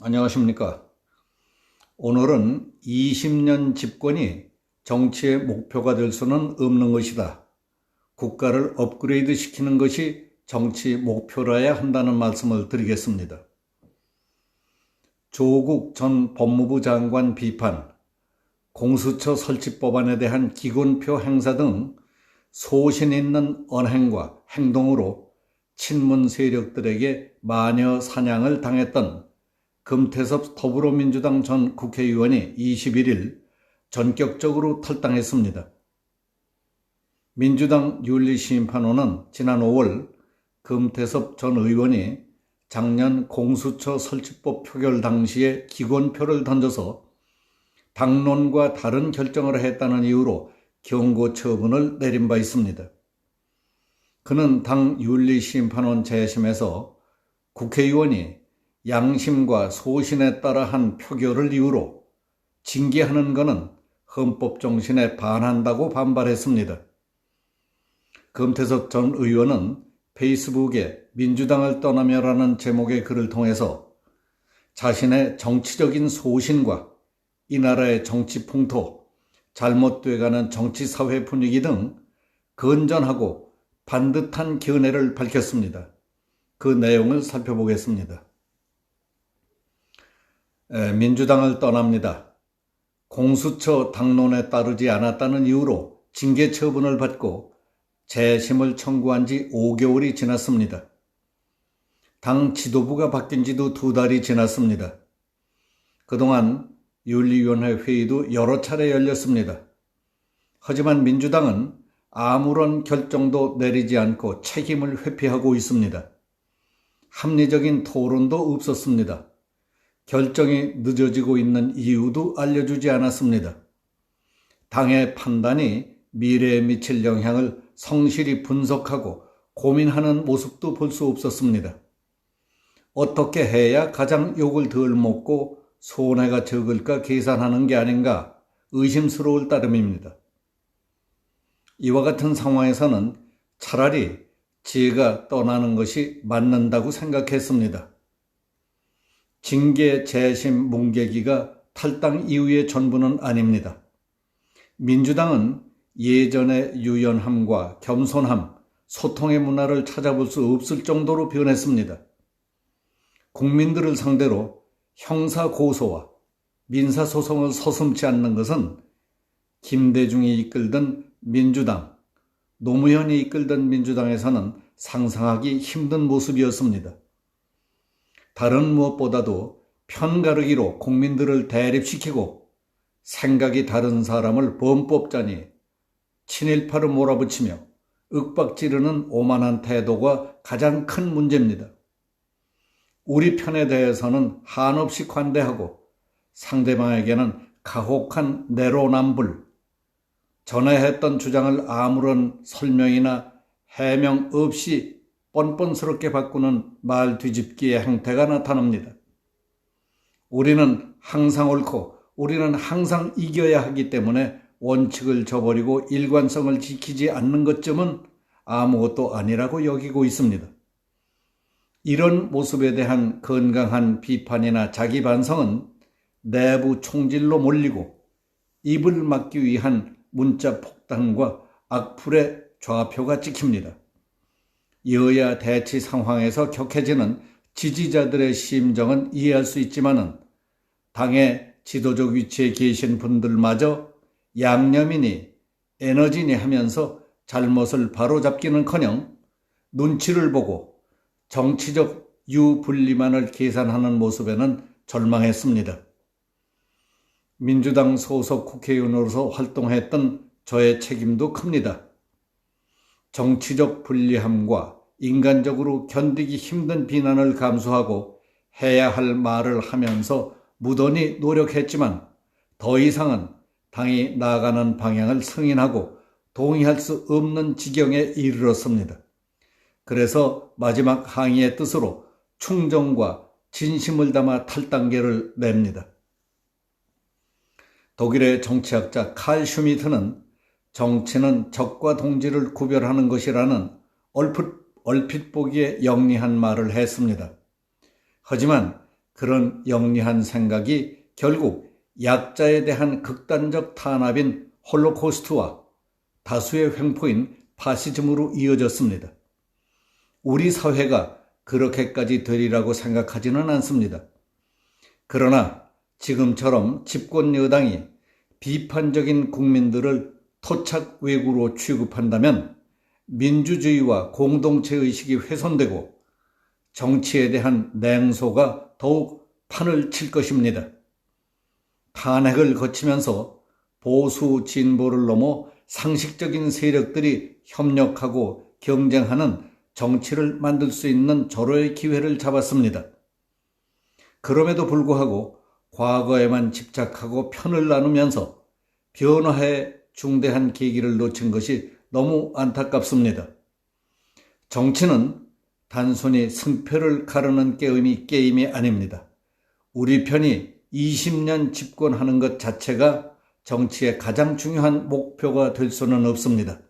안녕하십니까. 오늘은 20년 집권이 정치의 목표가 될 수는 없는 것이다. 국가를 업그레이드 시키는 것이 정치 목표라야 한다는 말씀을 드리겠습니다. 조국 전 법무부 장관 비판, 공수처 설치 법안에 대한 기권표 행사 등 소신 있는 언행과 행동으로 친문 세력들에게 마녀 사냥을 당했던 금태섭 더불어민주당 전 국회의원이 21일 전격적으로 탈당했습니다. 민주당 윤리심판원은 지난 5월 금태섭 전 의원이 작년 공수처 설치법 표결 당시에 기권표를 던져서 당론과 다른 결정을 했다는 이유로 경고 처분을 내린 바 있습니다. 그는 당 윤리심판원 재심에서 국회의원이 양심과 소신에 따라 한 표결을 이유로 징계하는 것은 헌법 정신에 반한다고 반발했습니다. 금태섭 전 의원은 페이스북에 민주당을 떠나며라는 제목의 글을 통해서 자신의 정치적인 소신과 이 나라의 정치 풍토, 잘못돼가는 정치사회 분위기 등 건전하고 반듯한 견해를 밝혔습니다. 그 내용을 살펴보겠습니다. 민주당을 떠납니다. 공수처 당론에 따르지 않았다는 이유로 징계 처분을 받고 재심을 청구한 지 5개월이 지났습니다. 당 지도부가 바뀐 지도 2달이 지났습니다. 그동안 윤리위원회 회의도 여러 차례 열렸습니다. 하지만 민주당은 아무런 결정도 내리지 않고 책임을 회피하고 있습니다. 합리적인 토론도 없었습니다. 결정이 늦어지고 있는 이유도 알려주지 않았습니다. 당의 판단이 미래에 미칠 영향을 성실히 분석하고 고민하는 모습도 볼 수 없었습니다. 어떻게 해야 가장 욕을 덜 먹고 손해가 적을까 계산하는 게 아닌가 의심스러울 따름입니다. 이와 같은 상황에서는 차라리 제가 떠나는 것이 맞는다고 생각했습니다. 징계 재심 뭉개기가 탈당 이후의 전부는 아닙니다. 민주당은 예전의 유연함과 겸손함, 소통의 문화를 찾아볼 수 없을 정도로 변했습니다. 국민들을 상대로 형사 고소와 민사 소송을 서슴지 않는 것은 김대중이 이끌던 민주당, 노무현이 이끌던 민주당에서는 상상하기 힘든 모습이었습니다. 다른 무엇보다도 편가르기로 국민들을 대립시키고 생각이 다른 사람을 범법자니 친일파로 몰아붙이며 윽박지르는 오만한 태도가 가장 큰 문제입니다. 우리 편에 대해서는 한없이 관대하고 상대방에게는 가혹한 내로남불, 전에 했던 주장을 아무런 설명이나 해명 없이 뻔뻔스럽게 바꾸는 말 뒤집기의 행태가 나타납니다. 우리는 항상 옳고 우리는 항상 이겨야 하기 때문에 원칙을 저버리고 일관성을 지키지 않는 것쯤은 아무것도 아니라고 여기고 있습니다. 이런 모습에 대한 건강한 비판이나 자기 반성은 내부 총질로 몰리고 입을 막기 위한 문자 폭탄과 악플의 좌표가 찍힙니다. 여야 대치 상황에서 격해지는 지지자들의 심정은 이해할 수 있지만은 당의 지도적 위치에 계신 분들마저 양념이니 에너지니 하면서 잘못을 바로잡기는커녕 눈치를 보고 정치적 유불리만을 계산하는 모습에는 절망했습니다. 민주당 소속 국회의원으로서 활동했던 저의 책임도 큽니다. 정치적 불리함과 인간적으로 견디기 힘든 비난을 감수하고 해야 할 말을 하면서 무던히 노력했지만 더 이상은 당이 나아가는 방향을 승인하고 동의할 수 없는 지경에 이르렀습니다. 그래서 마지막 항의의 뜻으로 충정과 진심을 담아 탈당계를 냅니다. 독일의 정치학자 칼 슈미트는 정치는 적과 동지를 구별하는 것이라는 얼핏 보기에 영리한 말을 했습니다. 하지만 그런 영리한 생각이 결국 약자에 대한 극단적 탄압인 홀로코스트와 다수의 횡포인 파시즘으로 이어졌습니다. 우리 사회가 그렇게까지 되리라고 생각하지는 않습니다. 그러나 지금처럼 집권 여당이 비판적인 국민들을 토착 외구로 취급한다면 민주주의와 공동체의식이 훼손되고 정치에 대한 냉소가 더욱 판을 칠 것입니다. 탄핵을 거치면서 보수 진보를 넘어 상식적인 세력들이 협력하고 경쟁하는 정치를 만들 수 있는 절호의 기회를 잡았습니다. 그럼에도 불구하고 과거에만 집착하고 편을 나누면서 변화의 중대한 계기를 놓친 것이 너무 안타깝습니다. 정치는 단순히 승패를 가르는 게임이 아닙니다. 우리 편이 20년 집권하는 것 자체가 정치의 가장 중요한 목표가 될 수는 없습니다.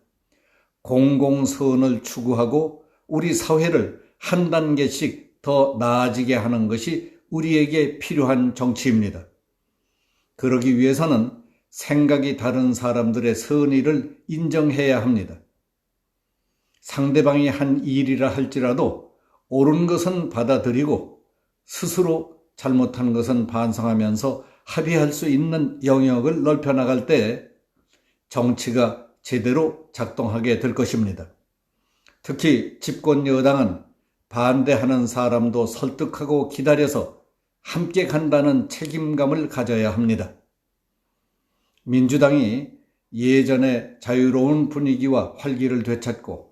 공공선을 추구하고 우리 사회를 한 단계씩 더 나아지게 하는 것이 우리에게 필요한 정치입니다. 그러기 위해서는 생각이 다른 사람들의 선의를 인정해야 합니다. 상대방이 한 일이라 할지라도 옳은 것은 받아들이고 스스로 잘못한 것은 반성하면서 합의할 수 있는 영역을 넓혀나갈 때 정치가 제대로 작동하게 될 것입니다. 특히 집권 여당은 반대하는 사람도 설득하고 기다려서 함께 간다는 책임감을 가져야 합니다. 민주당이 예전의 자유로운 분위기와 활기를 되찾고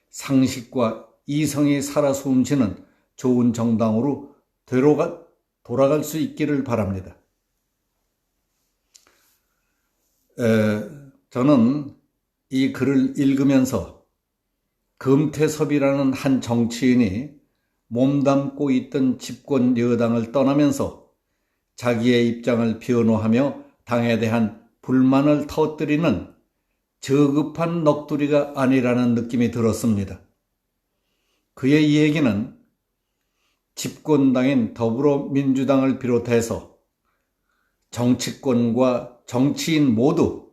상식과 이성이 살아 숨쉬는 좋은 정당으로 돌아갈 수 있기를 바랍니다. 저는 이 글을 읽으면서 금태섭이라는 한 정치인이 몸담고 있던 집권 여당을 떠나면서 자기의 입장을 변호하며 당에 대한 불만을 터뜨리는 저급한 넋두리가 아니라는 느낌이 들었습니다. 그의 이야기는 집권당인 더불어민주당을 비롯해서 정치권과 정치인 모두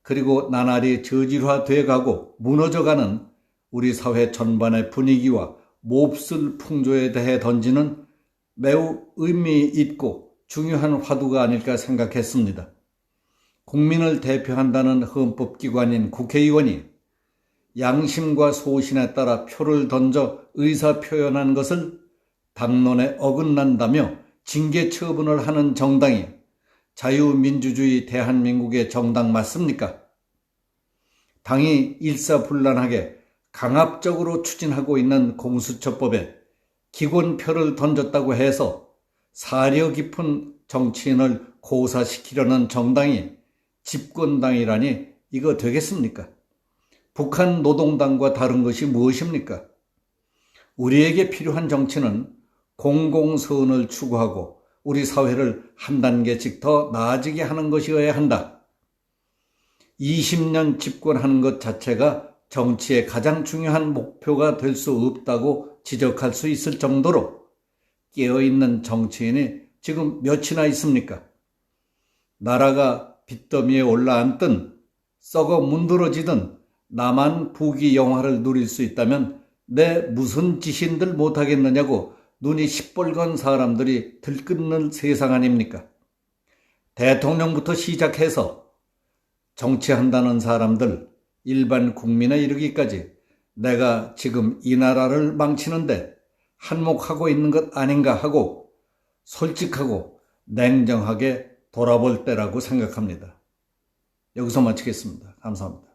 그리고 나날이 저질화돼 가고 무너져가는 우리 사회 전반의 분위기와 몹쓸 풍조에 대해 던지는 매우 의미 있고 중요한 화두가 아닐까 생각했습니다. 국민을 대표한다는 헌법기관인 국회의원이 양심과 소신에 따라 표를 던져 의사표현한 것을 당론에 어긋난다며 징계 처분을 하는 정당이 자유민주주의 대한민국의 정당 맞습니까? 당이 일사불란하게 강압적으로 추진하고 있는 공수처법에 기권표를 던졌다고 해서 사려 깊은 정치인을 고사시키려는 정당이 집권당이라니 이거 되겠습니까? 북한 노동당과 다른 것이 무엇입니까? 우리에게 필요한 정치는 공공선을 추구하고 우리 사회를 한 단계씩 더 나아지게 하는 것이어야 한다. 20년 집권하는 것 자체가 정치의 가장 중요한 목표가 될 수 없다고 지적할 수 있을 정도로 깨어있는 정치인이 지금 몇이나 있습니까? 나라가 빚더미에 올라앉든 썩어 문드러지든 나만 부귀 영화를 누릴 수 있다면 내 무슨 짓인들 못하겠느냐고 눈이 시뻘건 사람들이 들끓는 세상 아닙니까? 대통령부터 시작해서 정치한다는 사람들, 일반 국민에 이르기까지 내가 지금 이 나라를 망치는데 한몫하고 있는 것 아닌가 하고 솔직하고 냉정하게 돌아볼 때라고 생각합니다. 여기서 마치겠습니다. 감사합니다.